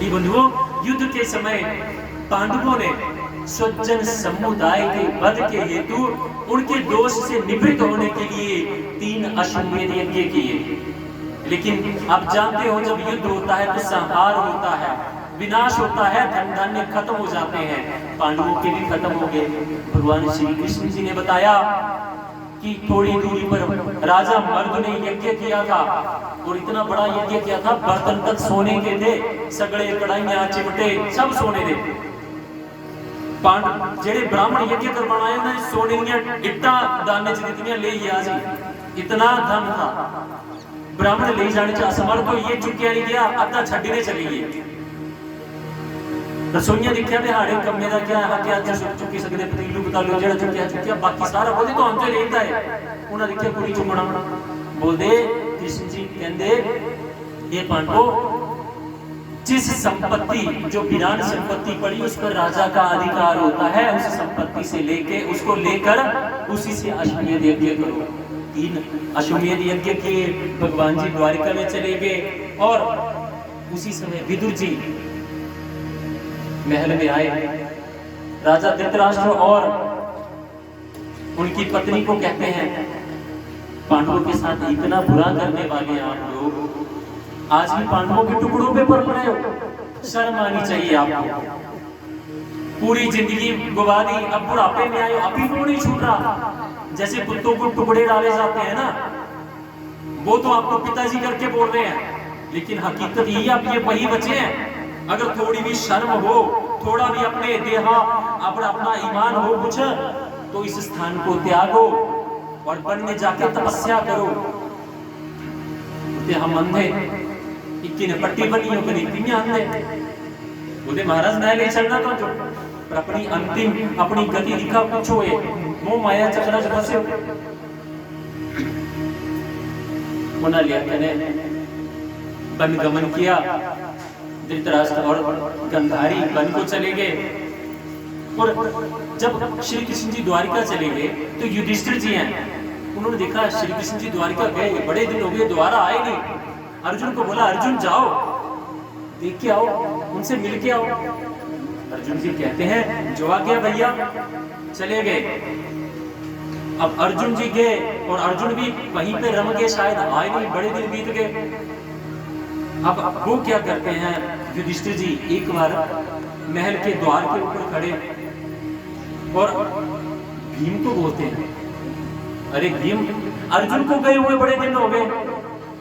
क्योंकि बंधुओं, युद्ध के समय पांडवों ने स्वजन समुदाय के वध के हेतु उनके दोष से निवृत्त होने के लिए 3 अश्वमेध यज्ञ किए। लेकिन आप जानते हो, जब युद्ध होता है तो संहार होता है, विनाश होता है, धन धान्य खत्म हो जाते हैं। पांडवों के भी खत्म हो गए। भगवान श्री कृष्ण जी ने बताया कि थोड़ी दूरी पर राजा मर्द ने यज्ञ किया था, और इतना बड़ा यज्ञ किया था, बर्तन तक सोने के थे, सगड़े कढ़ाइयां चिमटे सब सोने थे। पांडव जेड़े ब्राह्मण यज्ञ करवाना आए उन्हें सोने दी इट्टा दाने च दित्तियां ले गया जी, इतना धन था। ब्राह्मण ले जाने च असमर्थ हो, ये चुक्या नहीं गया, अद्धा छड्डीने चली गई। रसोइयां दिखिया ते हाड़े कम्मे दा क्या है, क्या चुक्की सकदे, पतीलू पतालू जेड़ा चुक्या बाकी सारा बोलदे तो हम तो रहता है। उन्हां दिखिया कुड़ी चुमना बोलदे, कृष्ण जी कहंदे ये पांडवों, जिस संपत्ति जो वीरान संपत्ति पड़ी उस पर राजा का अधिकार होता है, उस संपत्ति से लेके उसको लेकर उसी से अश्वमेध यज्ञ करो। 3 अश्वमेध यज्ञ किए। भगवान जी द्वारिका में चले गए और उसी समय विदुर जी महल में आए। राजा धृतराष्ट्र और उनकी पत्नी को कहते हैं, पांडवों के साथ इतना बुरा करने वाले आप लोग आज भी पांडवों के टुकड़ों पे पड़ रहे हो, शर्म आनी चाहिए आपको। पूरी जिंदगी गवा दी, अब बुढ़ापे में आए हो, अभी वो नहीं छूट रहा। जैसे कुत्तों को टुकड़े डाले जाते हैं ना, वो तो आपको पिताजी करके बोल रहे हैं, लेकिन हकीकत यही आप ये वही बचे हैं। अगर थोड़ी भी शर्म हो, थोड़ा भी अपने देहा अपना ईमान हो कुछ, तो इस स्थान को त्यागो और वन में जाके तपस्या करो। हम अंधे इक्की ने पट्टी बनी हो करी पियां अंधे बोले, महाराज मैं नहीं चलना तो जो, पर अपनी अंतिम अपनी गति दिखा कुछ होए, मोह माया चक्र च फंसे उन्हें लिया कहने वन गमन किया। धृतराष्ट्र और गंधारी वन को चले गए। और जब श्री कृष्ण जी द्वारिका चले गए तो युधिष्ठिर जी हैं, उन्होंने देखा श्री कृष्ण जी द्वारिका गए, बड़े दिन हो गए द्वारा आए नहीं। अर्जुन को बोला, अर्जुन जाओ देख के आओ, उनसे मिल के आओ। अर्जुन जी कहते हैं, जो आ गया भैया, चले गए। अब अर्जुन जी गए और अर्जुन भी वहीं पे रम गए, शायद आए नहीं, बड़े दिन बीत गए। अब वो क्या करते हैं, युधिष्ठिर जी एक बार महल के द्वार के ऊपर खड़े और भीम को बोलते हैं, अरे भीम, अर्जुन को गए हुए बड़े दिन हो गए,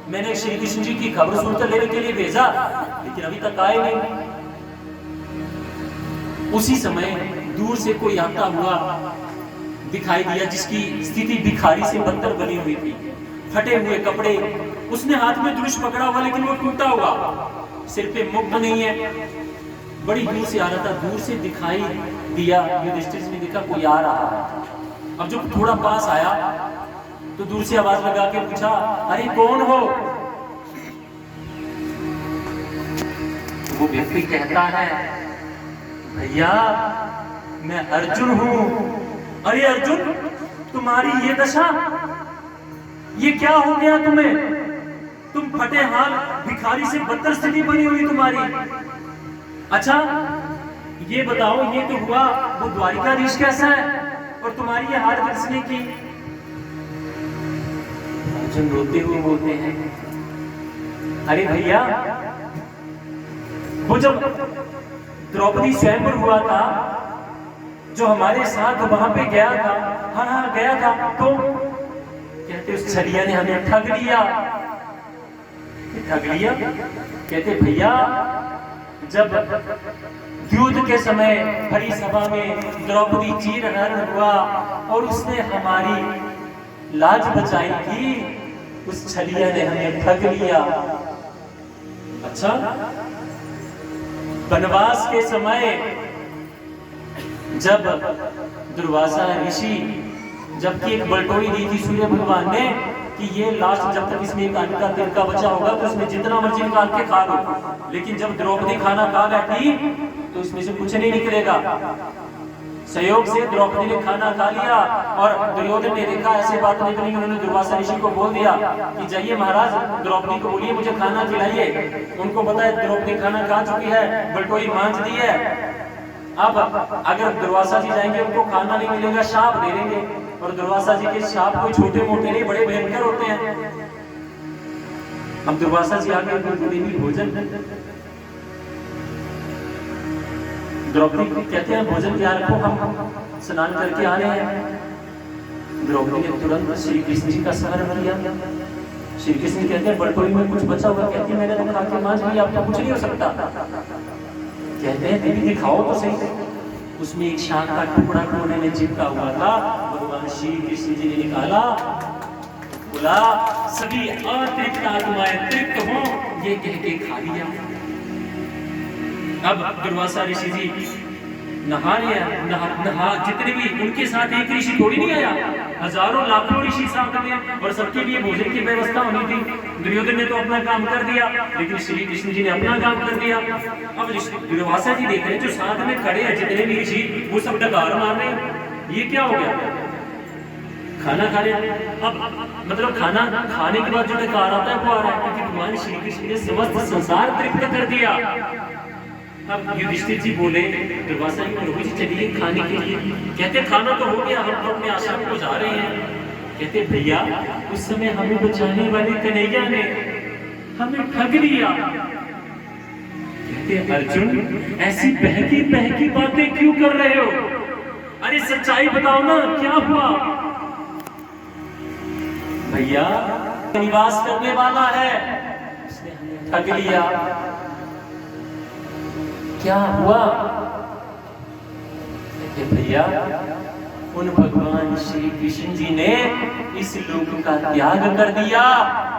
मैंने श्री कृष्ण जी की खबर सुनकर लेने के लिए भेजा, लेकिन अभी तक आए नहीं। उसी समय दूर से कोई आता हुआ दिखाई दिया, जिसकी स्थिति भिखारी से बदतर बनी हुई थी, फटे हुए कपड़े, उसने हाथ में धनुष पकड़ा हुआ लेकिन वो टूटा हुआ, सिर पे मुकुट नहीं है, बड़ी दूर से आ रहा था। दूर से दिखाई दिया, युधिष्ठिर ने देखा कोई आ रहा है। अब जब थोड़ा पास आया तो दूर से आवाज लगा के पूछा, अरे कौन हो? वो व्यक्ति कहता है, भैया मैं अर्जुन हूं। अरे अर्जुन, तुम्हारी ये दशा, ये क्या हो गया तुम्हें? तुम फटे हाल, भिखारी से बदतर स्थिति बनी हुई तुम्हारी। अच्छा ये बताओ, ये तो हुआ, वो द्वारिकाधीश कैसा है और तुम्हारी ये हालत किसने की? अर्जुन रोते हुए बोलते हैं, अरे भैया, वो जब द्रौपदी स्वयंवर हुआ था, जो हमारे साथ वहां पे गया था, हाँ गया था, तो कहते उस छलिया ने हमें ठग लिया। ठग लिया? कहते भैया, जब युद्ध के समय भरी सभा में द्रौपदी चीरहरण हुआ और उसने हमारी लाज बचाई थी, उस छलिया ने हमें ठग लिया। अच्छा, वनवास के समय जब दुर्वासा ऋषि, जबकि एक बलटोई दी थी सूर्य भगवान ने कि ये लास्ट जब तक इसमें एक अन्न का तिनका बचा होगा तो इसमें जितना मर्जी निकाल के खा लो, लेकिन जब द्रौपदी खाना खा बैठी तो इसमें से कुछ नहीं निकलेगा। सहयोग से द्रौपदी ने खाना खा लिया और दुर्योधन ने देखा ऐसे बात नहीं बनी, उन्होंने दुर्वासा ऋषि को बोल दिया कि जाइए महाराज द्रौपदी को बोलिए मुझे खाना खिलाइए। उनको पता है द्रौपदी खाना खा चुकी है, बटोई मांझ दी है। अब अगर दुर्वासा जी जाएंगे उनको खाना नहीं मिलेगा, शाप दे देंगे। और दुर्वासा जी के शाप कोई छोटे मोटे नहीं, बड़े भयंकर होते हैं। अब दुर्वासा जी आगे देवी भोजन, द्रौपदी कहते हैं भोजन तैयार रखो, हम स्नान करके आ रहे हैं। द्रौपदी ने तुरंत श्री कृष्ण जी का स्मरण किया। श्री कृष्ण कहते हैं बटोरी में कुछ बचा हुआ, कहती है मैंने तो खा के मांझ लिया, अब तो कुछ नहीं हो सकता। कहते हैं देवी दिखाओ तो सही। उसमें एक शाख का टुकड़ा कोने में चिपका हुआ था, भगवान श्री कृष्ण जी ने निकाला, बोला सभी अतृप्त आत्माएं तृप्त हो, ये कह के खा लिया। अब दुर्वासा ऋषि जी नहा जितने भी उनके साथ एक ऋषि थोड़ी नहीं आया, हजारों लाखों ऋषि साथ में, और सबके लिए भोजन की व्यवस्था होनी थी। दुर्योधन ने तो अपना काम कर दिया, लेकिन श्री कृष्ण जी ने अपना काम कर दिया। अब दुर्वासा जी देख रहे हैं जो साथ में खड़े हैं जितने भी ऋषि, वो सब डकार मार रहे हैं। ये क्या हो गया? खाना खा रहे हैं। अब मतलब खाना खाने के बाद जो डकार आता है वो आ रहा है, क्योंकि भगवान श्री कृष्ण ने समस्त संसार तृप्त कर दिया। अब युधिष्ठिर जी बोले दुर्वासा जी प्रभु जी चलिए खाने के लिए। कहते खाना तो हो गया, हम तो अपने आश्रम को जा रहे हैं। कहते भैया उस समय हमें बचाने वाले कन्हैया ने हमें ठग लिया। कहते अर्जुन ऐसी बहकी बातें क्यों कर रहे हो? अरे सच्चाई बताओ ना, क्या हुआ? भैया निवास करने वाला है, उसने हमें ठग लिया। क्या हुआ? भैया उन भगवान श्री कृष्ण जी ने इस लोक का त्याग कर दिया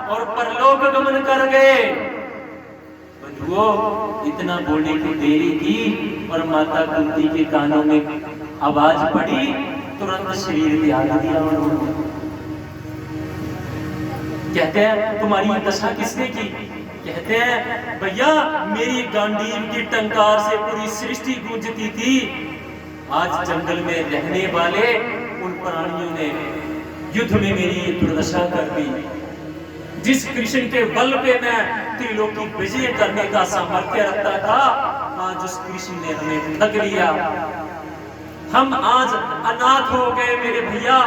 और परलोक गमन कर गए। बंधुओं इतना बोलने की देरी की और माता कुंती के कानों में आवाज पड़ी, तुरंत शरीर त्याग दिया उन्होंने। कहते हैं तुम्हारी दशा किसने की? कहते हैं भैया मेरी गांडीव की टंकार से पूरी सृष्टि गूंजती थी। आज जंगल में रहने वाले उन प्राणियों ने युद्ध में मेरी दुर्दशा कर दी। जिस कृष्ण के बल पे मैं त्रिलोकी विजय करने का सामर्थ्य रखता था, आज उस कृष्ण ने हमें ठग लिया। हम आज अनाथ हो गए मेरे भैया।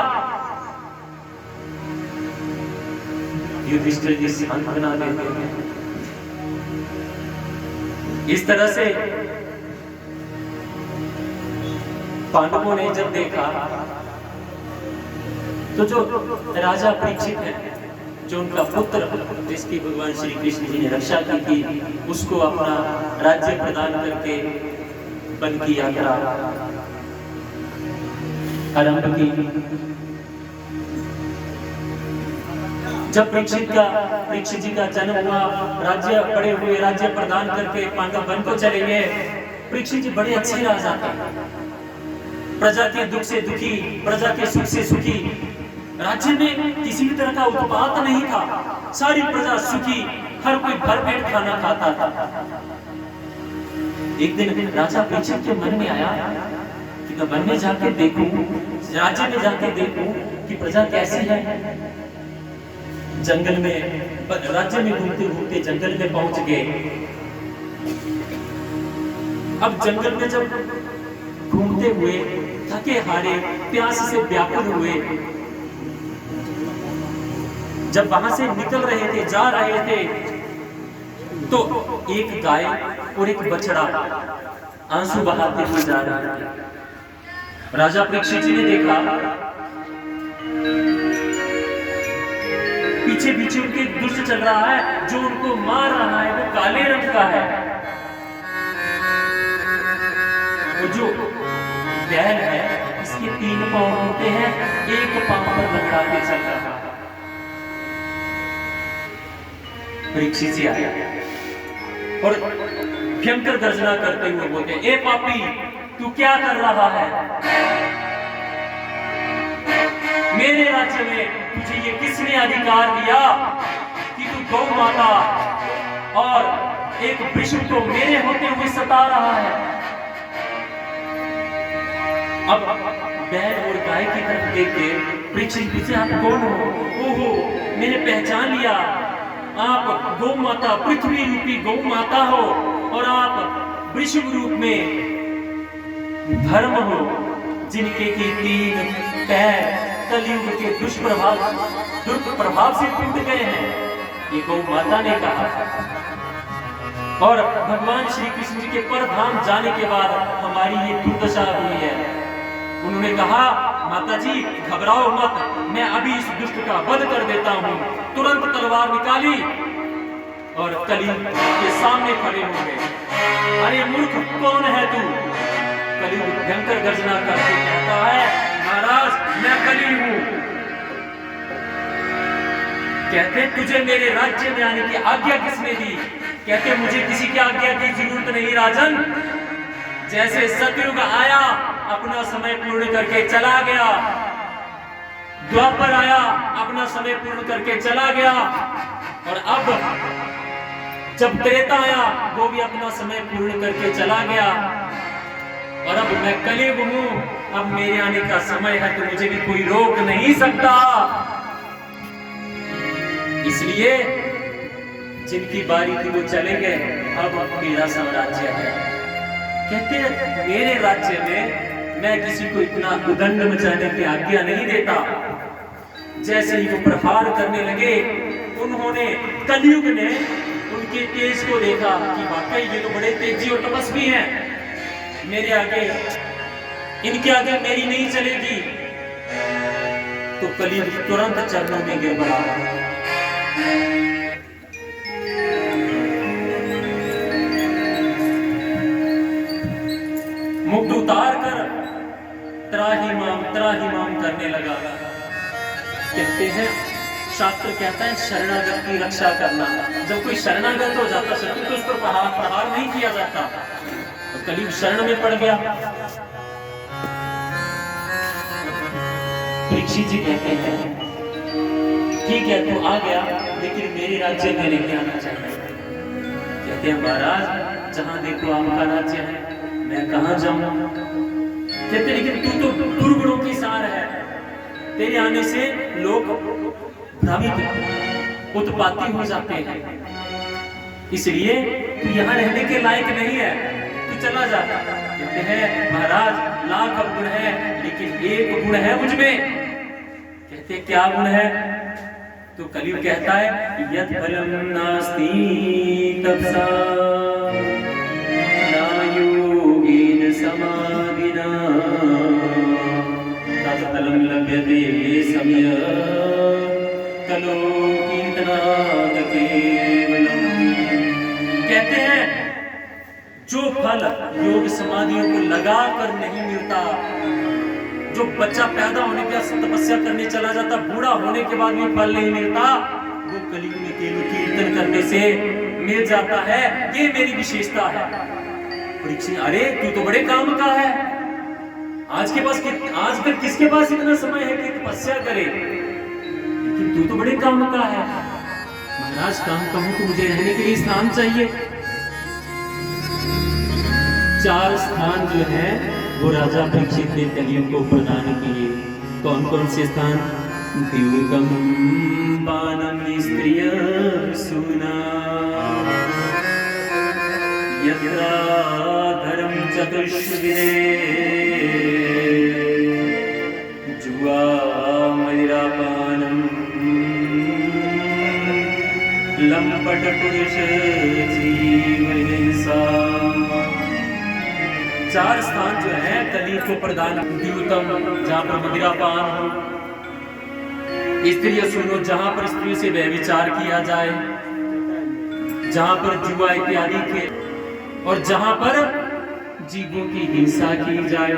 युधिष्ठिर जी सांत्वना देते हैं। इस तरह से पांडवों ने जब देखा तो जो राजा परीक्षित है, जो उनका पुत्र जिसकी भगवान श्री कृष्ण जी ने रक्षा की थी, उसको अपना राज्य प्रदान करके वन की यात्रा आरंभ की। जब परीक्षित जी का जन्म हुआ, राज्य बड़े हुए, राज्य प्रदान करके पांडव वन को चले गए। परीक्षित जी बड़े अच्छे राजा थे, प्रजा के दुख से दुखी, प्रजा के सुख से सुखी। राज्य में किसी भी तरह का उत्पात नहीं था, सारी प्रजा सुखी, हर कोई भरपेट खाना खाता था। एक दिन राजा परीक्षित के मन में आया कि मैं वन में जाके देखूं, राज्य में जाके देखूं कि प्रजा कैसी है। जंगल में, राज्य में घूमते घूमते जंगल में पहुंच गए। अब जंगल में जब घूमते हुए थके हारे, प्यास से व्याकुल हुए, जब वहां से निकल रहे थे, जा रहे थे, तो एक गाय और एक बछड़ा आंसू बहाते हुए जा रहे थे। राजा परीक्षित जी ने देखा पीछे पीछे उनके दुष्ट चल रहा है, जो उनको मार रहा है वो काले रंग का है। वो जो बैल है इसके 3 पांव होते हैं, एक पांव पर लंगड़ा के चल रहा है। परीक्षित जी आया और भयंकर गर्जना करते हुए बोलते, ए पापी तू क्या कर रहा है? मेरे राज्य में तुझे ये किसने अधिकार दिया कि तू गौ माता और एक विष्णु को मेरे होते हुए सता रहा है? अब बैल और गाय की तरफ देख के परीक्षित पूछे, आप कौन हो? ओहो, मैंने पहचान लिया, आप गौ माता, पृथ्वी रूपी गौ माता हो, और आप वृषभ रूप में धर्म हो, जिनके की 3 पैर कलयुग के दुष्प्रभाव से टूट गए हैं, ये गौ माता ने कहा। और भगवान श्री कृष्ण जी के परधाम जाने के बाद हमारी ये दुर्दशा हुई है। उन्होंने कहा, माता जी घबराओ मत, मैं अभी इस दुष्ट का वध कर देता हूँ। तुरंत तलवार निकाली और कलयुग के सामने खड़े हो गए। अरे मूर्ख, कौन है तू? कलयुग भयंकर गर्जना करके कहता है, महाराज मैं कली हूँ। कहते, तुझे मेरे राज्य में आने की आज्ञा किसने दी? कहते, मुझे किसी की आज्ञा की जरूरत नहीं राजन। जैसे सतयुग आया, अपना समय पूर्ण करके चला गया, द्वापर आया, अपना समय पूर्ण करके चला गया, और अब जब त्रेता आया, वो भी अपना समय पूर्ण करके चला गया, और अब मैं कलयुग हूं, अब मेरे आने का समय है, तो मुझे भी कोई रोक नहीं सकता। इसलिए जिनकी बारी थी वो चले गए, अब मेरा साम्राज्य है। कहते हैं, मेरे राज्य में मैं किसी को इतना उदंड मचाने की आज्ञा नहीं देता। जैसे ही वो प्रहार करने लगे, उन्होंने, कलयुग ने उनके तेज को देखा कि वाकई ये तो बड़े तेजी और तपस्वी हैं, मेरे आगे, इनके आगे मेरी नहीं चलेगी। तो कलयुग तुरंत चरणों में गिर पड़ा। मुक्त उतार कर त्राहिमाम करने लगा। कहते हैं, शास्त्र कहता है शरणागत की रक्षा करना। जब कोई शरणागत हो जाता शत्रु, तो उस पर प्रहार नहीं किया जाता। तो कलयुग शरण में पड़ गया। परीक्षित जी कहते हैं, ठीक है तू आ गया, लेकिन मेरे राज्य में लेके आना चाहिए। कहते हैं, महाराज जहां देखो आपका राज्य है, मैं कहां जाऊं? कहते, लेकिन तू तो दुर्गुणों की सार है, तेरे आने से लोग भ्रमित उत्पाती हो जाते हैं, इसलिए तू यहाँ रहने के लायक नहीं है, तू चला जा। कहते हैं, महाराज लाख गुण है, लेकिन एक गुण है मुझ में। कहते, क्या गुण है? तो कलयुग कहता है, यत् फलम नास्ति तपसा न योगेन समाधिना तत्फलं लभ्यते सम्यक् कलो कीर्तनात् केवलम्। कहते हैं, जो फल योग समाधियों को लगा कर नहीं मिलता, जो बच्चा पैदा होने के बाद तपस्या करने चला जाता, बूढ़ा होने के बाद भी फल नहीं मिलता, वो कलयुग में केवल कीर्तन करने से मिल जाता है। ये मेरी विशेषता है। परीक्षित, अरे तू तो बड़े काम का है, आज तक किसके पास इतना समय है कि तपस्या करे, लेकिन तू तो बड़े काम का है। महाराज काम कहूं तो मुझे रहने के लिए स्थान चाहिए। 4 स्थान जो है वो राजा परीक्षित ने कलयुग को प्रदान किए। कौन कौन से स्थान? द्यूतम पानम स्त्रिय सुना यत्रा धर्म चतुष्विदे जुआ मदिरापानम लंपट पुरुष जीवन हिंसा। 4 स्थान जो है कलयुग को प्रदान। द्यूतम, जहां पर मदिरापान हो, स्त्रिय सुनो, जहां पर स्त्रियों से व्यभिचार किया जाए, जहां पर जुआ इत्यादि के, और जहां पर जीवों की हिंसा की जाए।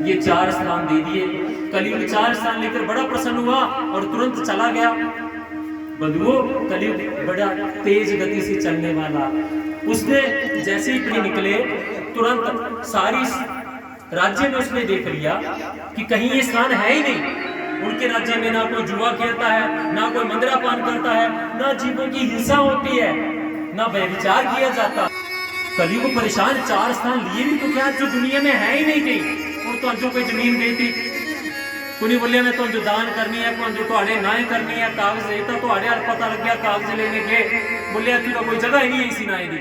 ये 4 स्थान दे दिए। कलयुग 4 स्थान लेकर बड़ा प्रसन्न हुआ और तुरंत चला गया। बंधुओं, कलयुग बड़ा तेज गति से चलने वाला। उसने जैसे ही प्रिय निकले, तुरंत सारी राज्य में उसने देख लिया कि कहीं ये स्थान है ही नहीं। उनके राज्य में ना कोई जुआ खेलता है, ना कोई मदिरापान करता है, ना जीवों की हिंसा होती है, ना व्यभिचार किया जाता। कली को परेशान 4 स्थान लिए भी तो क्या जो दुनिया में है ही नहीं कहीं। और तो जो कोई जमीन गई थी कुनी बोलिया मैं तो जो दान करनी है जो थोड़े नाए करनी है कागज देता तो हड़े पता लग गया कागज लेने के बोलिया तू कोई जगह ही नहीं है इसी नाए दी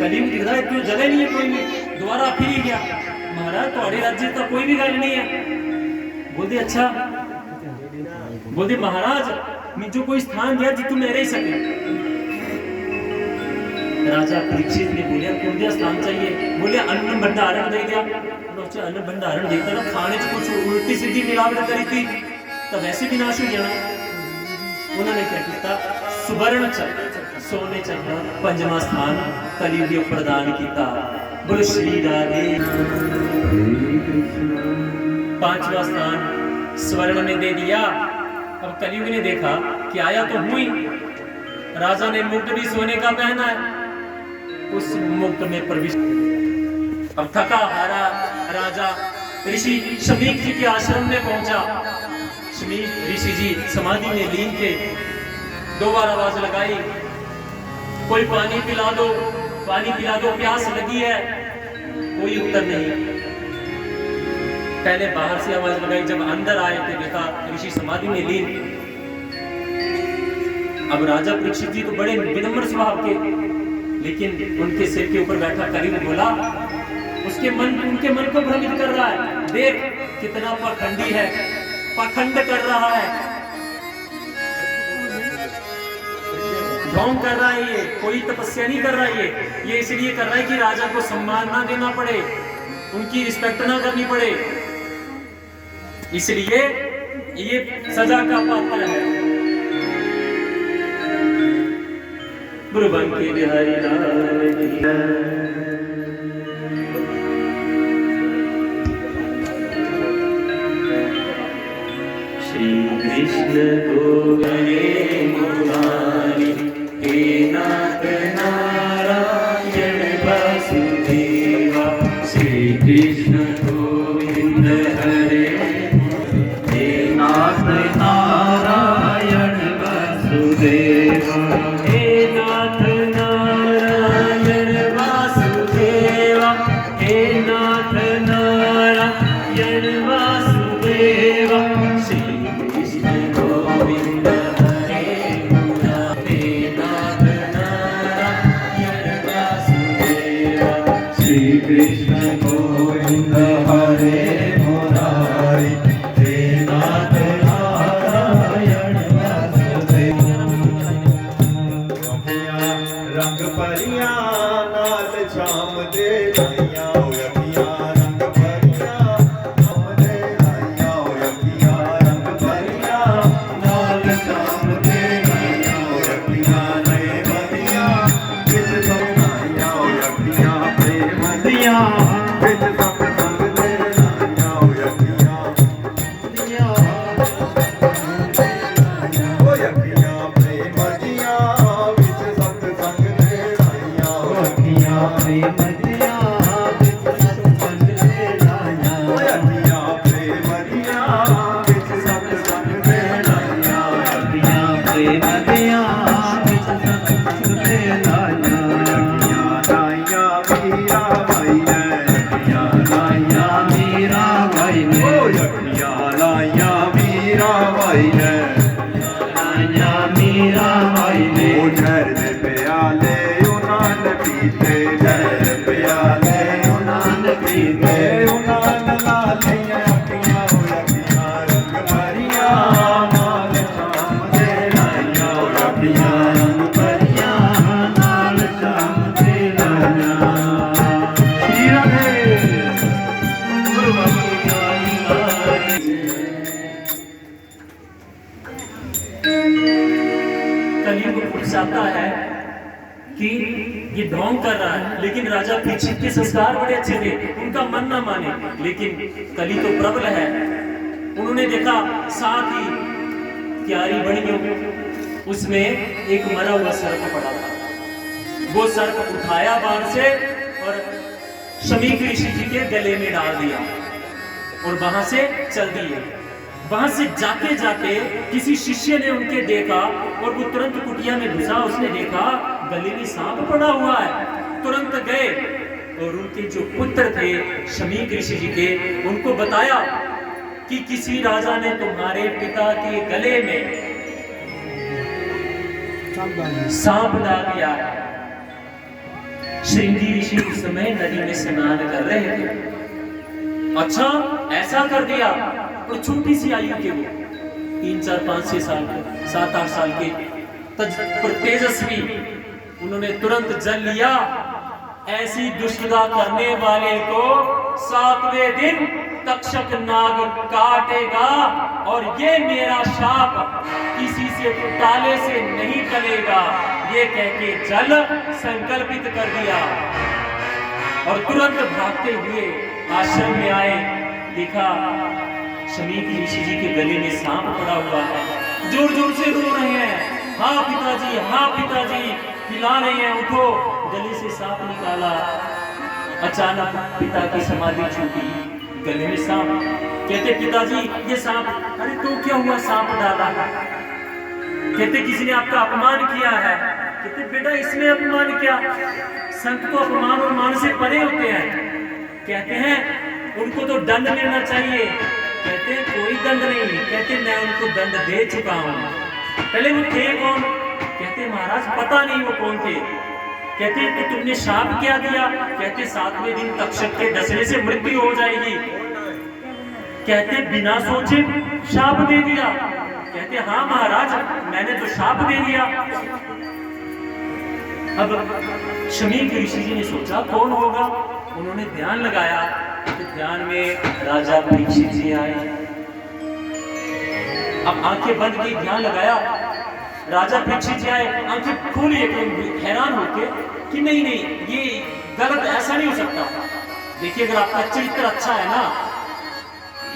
कली में दिख रहा है तू जगह नहीं है कोई नहीं दोबारा फिर ही गया महाराज थोड़े राज्य का कोई भी गल नहीं है। बोलते अच्छा बोलते महाराज मुझे कोई स्थान दिया जितू में रह सके। राजा परीक्षित ने बोलिया कौन दिया स्थान चाहिए। बोले अन्न भंडारण दे दिया। अन्न भंडारण देता ना खाने च कुछ उल्टी सीधी मिलावट करी थी तो वैसे भी नाश हो जाना। उन्होंने क्या किया सुवर्ण सोने चंद्र पंजवा स्थान कली को प्रदान किया। बोलो श्री राधे। 5वां स्थान स्वर्ण में दे दिया। अब कलयुग ने देखा कि आया तो हुई राजा ने मुकुट भी सोने का पहना है उस मुकुट में प्रवेश। अब थका हारा राजा ऋषि शमीक जी के आश्रम में पहुंचा। शमीक ऋषि जी समाधि में लीन थे। 2 बार आवाज लगाई कोई पानी पिला दो प्यास लगी है। कोई उत्तर नहीं। पहले बाहर से आवाज लगाई जब अंदर आए तो देखा ऋषि समाधि में लीन। अब राजा परीक्षित जी तो बड़े विनम्र स्वभाव के लेकिन उनके सिर के ऊपर बैठा करीब बोला उनके मन को भ्रमित कर रहा है। देख कितना पाखंडी है पाखंड कर रहा है ढोंग कर रहा है। ये कोई तपस्या नहीं कर रहा है। ये इसलिए कर रहा है कि राजा को सम्मान ना देना पड़े उनकी रिस्पेक्ट ना करनी पड़े इसलिए ये सजा का पात्र है। गुरु बंकी बिहारी लाल की श्री कृष्ण गोविंद मुरारी हे नाथ नारायण वासुदेवा। श्री कृष्ण गोविंद हरे हे नाथ नारायण वासुदेवा। हे नाथ नारायण वासुदेवा। हे नाथ नारायण वासुदेवा। श्री कृष्ण गोविंद हरे हे नाथ नारायण वासुदेवा। श्री कृष्ण गोविंद हरे मुरारी हे नाथ नारायण वासुदेवा। रंग परियां नाल शाम दे लाइयां अखियां रंग परियां शाम दे लाइयां अखियां रंग परियां नाल शाम दे लाइयां अखियां नए बदियां विच सपनाइयां अखियां प्रेम दियां विच सब संग दे लाइयां अखियां दियां ओ अखियां प्रेम दियां विच सत संग दे लाइयां अखियां प्रेम दियां विच सत संग दे लाइयां अखियां प्रेम दियां विच सत संग दे लाइयां अखियां प्रेम दियां विच सत संग दे लाइयां अखियां लाइयां मीरा भाई ने अखियां लाइयां मीरा भाई ने ओ अखियां लाइयां मीरा भाई ने लाइयां मीरा भाई ने ओ ठहर दे प्याले उन्हां ने पीते ठहर दे प्याले उन्हां ने पीते उन्हां ने लालियां अखियां ओ अखियां रंग भरियां नाल शाम दे लाइयां ओ अखियां रंग भरियां नाल शाम दे लाइयां। श्री राधे गुरु बाबू की कलयुग पुरुषाता है कि ये ढोंग कर रहा है लेकिन राजा परीक्षित के संस्कार बड़े अच्छे थे उनका मन ना माने लेकिन कली तो प्रबल है। उन्होंने देखा साथ ही क्यारी बनियों उसमें एक मरा हुआ सर्प पड़ा था। वो सर्प उठाया बाण से और शमीक ऋषि जी के गले में डाल दिया और वहां से चल दिए। वहां से जाते जाते किसी शिष्य ने उनके देखा और वो तुरंत कुटिया में घुसा। उसने देखा गले में सांप पड़ा हुआ है तुरंत गए और उनके जो पुत्र थे शमीक ऋषि जी के, उनको बताया कि किसी राजा ने तुम्हारे पिता के गले में सांप डाल दिया है। श्रृंगी ऋषि उस समय नदी में स्नान कर रहे थे। अच्छा, ऐसा कर दिया। और छोटी सी आयु के वो 3, 4, 5, 6 साल के, 7, 8 साल के तेजस्वी, उन्होंने तुरंत जल लिया। ऐसी दुष्टता करने वाले को 7वें दिन तक्षक नाग काटेगा और ये मेरा शाप किसी से ताले से नहीं टलेगा, ये कह के जल संकल्पित कर दिया। और तुरंत भागते हुए आश्रम में आए, देखा शमीक ऋषि जी के गले में सांप पड़ा हुआ है। जोर जोर से रो रहे हैं, हाँ पिताजी, हाँ पिताजी, हिला रहे हैं, उठो। गले से सांप निकाला। अचानक पिता की समाधि छूटी, गले में सांप। कहते पिताजी ये सांप, अरे तो क्या हुआ, सांप डाला है। कहते किसी ने आपका अपमान किया है। कहते बेटा इसमें अपमान क्या, संत तो अपमान और मान से परे होते हैं। कहते हैं उनको तो दंड मिलना चाहिए। कहते हैं कोई दंड नहीं। कहते मैं उनको दंड दे चुका हूं। पहले वो थे कौन? कहते महाराज पता नहीं वो कौन थे। कहते कि तुमने शाप क्या दिया? कहते 7वें दिन तक्षक के डसने से मृत्यु हो जाएगी। कहते बिना सोचे शाप दे दिया। कहते हाँ महाराज मैंने तो शाप दे दिया। अब शमीक ऋषि जी ने सोचा कौन होगा। उन्होंने ध्यान लगाया तो ध्यान में राजा परीक्षित जी आए। अब आंखें बंद की, ध्यान लगाया, राजा परीक्षित जी आए, आंखें खोली, हैरान होके कि नहीं नहीं ये गलत, ऐसा नहीं हो सकता। देखिए अगर आपका चरित्र अच्छा है ना,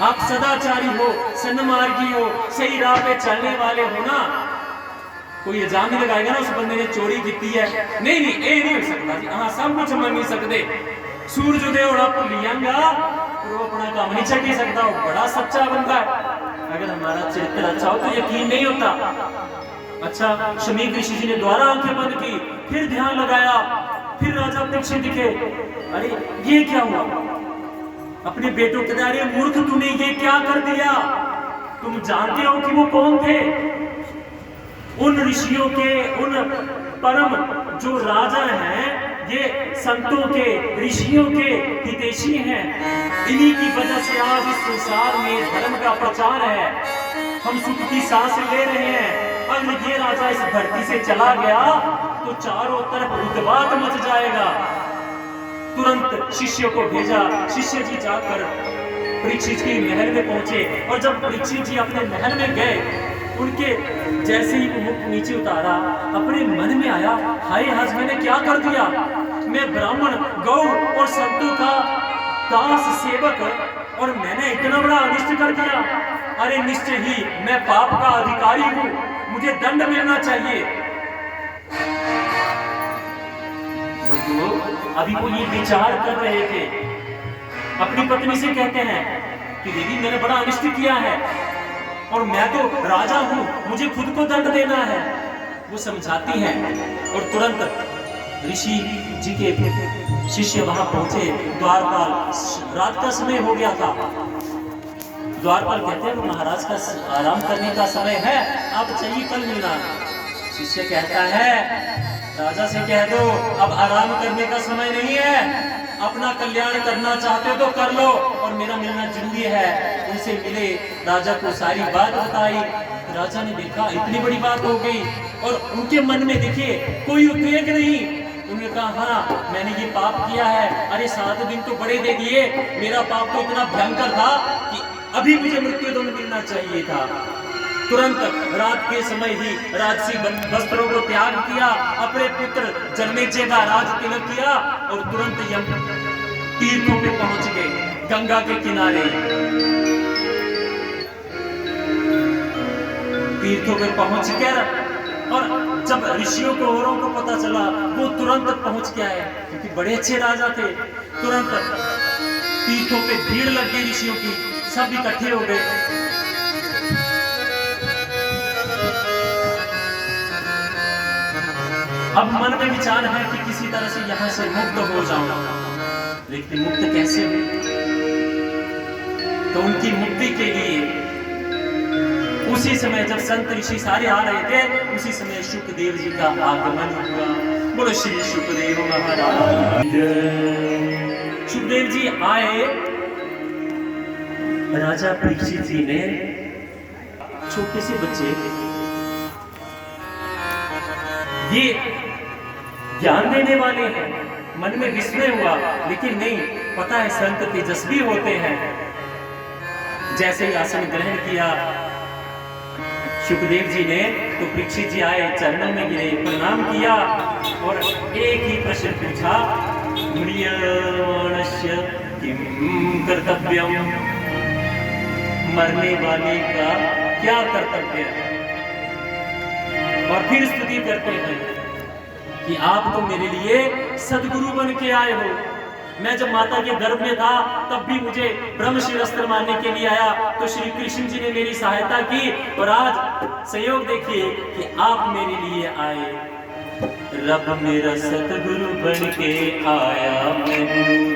आप सदाचारी हो, सन्मार्गी हो, सही राह पे चलने वाले हो ना, कोई इल्जाम नहीं लगाएगा ना उस बंदे ने चोरी की है। नहीं नहीं ये नहीं हो सकता जी, हाँ सब कुछ मन नहीं सकते। सूर्योदय और लियांगा तो अपना काम नहीं छटी सकता, वो बड़ा सच्चा बंदा है। अगर हमारा चरित्र अच्छा हो तो यकीन नहीं होता। अच्छा, शमीक ऋषि जी ने दोबारा आंखें बंद की, फिर ध्यान लगाया, फिर राजा परीक्षित दिखे। अरे ये क्या हुआ? अपने बेटों के दारे मूर्ख, तूने ये क्या कर दिया? तुम जानते हो कि वो कौन थे? उन ऋषियों के, उन परम जो राजा हैं, ये संतों के, ऋषियों के हितैषी हैं। इन्हीं की वजह से आज इस संसार में धर्म का प्रचार है, हम सुख की सांस ले रहे हैं। अगर ये राजा इस धरती से चला गया तो चारों तरफ उत्पात मच जाएगा। तुरंत शिष्य को भेजा। शिष्य जी जाकर परीक्षित के महल में पहुंचे और जब परीक्षित जी अपने महल में गए, उनके जैसे ही मुख नीचे उतारा, अपने मन में आया हाय आज मैंने क्या कर दिया? मैं ब्राह्मण, गौ और संतों का दास सेवक और मैंने इतना बड़ा अनिष्ट कर दिया। अरे निश्चय ही मैं पाप का अधिकारी हूं, मुझे दंड मिलना चाहिए। अभी वो ये विचार कर रहे थे, अपनी पत्नी से कहते हैं कि दीदी मैंने बड़ा अनिष्ट किया है और मैं तो राजा हूं, मुझे खुद को दंड देना है। वो समझाती हैं और तुरंत ऋषि जी के शिष्य वहां पहुंचे। द्वारपाल, रात का समय हो गया था। द्वारपाल कहते हैं महाराज का आराम करने का समय है, आप चाहिए कल मिलना। शिष्य कहता है राजा से कह दो अब आराम करने का समय नहीं है, अपना कल्याण करना चाहते हो तो कर लो और मेरा मिलना जरूरी है। उनसे मिले, राजा को सारी बात बताई। राजा ने देखा इतनी बड़ी बात हो गई और उनके मन में देखिए कोई उद्वेग नहीं। उन्होंने कहा हाँ मैंने ये पाप किया है। अरे 7 दिन तो बड़े दे दिए, मेरा पाप तो इतना भयंकर था कि अभी मुझे मृत्युदंड मिलना चाहिए था। तुरंत रात के समय ही राजसी वस्त्रों को त्याग किया, अपने पुत्र जन्मेजय का राज तिलक किया और तुरंत यम तीर्थों पे पहुंच गए, गंगा के किनारे। तीर्थों पे पहुंच कर और जब ऋषियों को औरों को पता चला वो तुरंत पहुंच के आए क्योंकि बड़े अच्छे राजा थे। तुरंत तीर्थों पे भीड़ लग गई ऋषियों की, सब इकट्ठे हो गए। अब मन में विचार है कि किसी तरह से यहाँ से मुक्त हो जाऊं, लेकिन मुक्त कैसे हो? तो उनकी मुक्ति के लिए उसी समय जब संत ऋषि सारे आ रहे थे, उसी समय शुकदेव जी का आगमन हुआ। बोलो श्री शुकदेव महाराज। शुकदेव जी आए, राजा परीक्षित जी ने छोटे से बच्चे ये ज्ञान देने वाले हैं, मन में विस्मय हुआ, लेकिन नहीं, पता है संत तेजस्वी होते हैं। जैसे ही आसन ग्रहण किया शुकदेव जी ने, तो परीक्षित जी आए, चरणों में गिरे, प्रणाम किया और एक ही प्रश्न पूछा, म्रियमाणस्य किम कर्तव्यम, मरने वाले का क्या कर्तव्य है? और फिर स्तुति करते हैं कि आप तो मेरे लिए सदगुरु बन के आए हो। मैं जब माता के गर्भ में था तब भी मुझे ब्रह्म शिरस्त्र मारने के लिए आया, तो श्री कृष्ण जी ने मेरी सहायता की, और आज संयोग देखिए कि आप मेरे लिए आए। रब मेरा सतगुरु बन के आया मैं।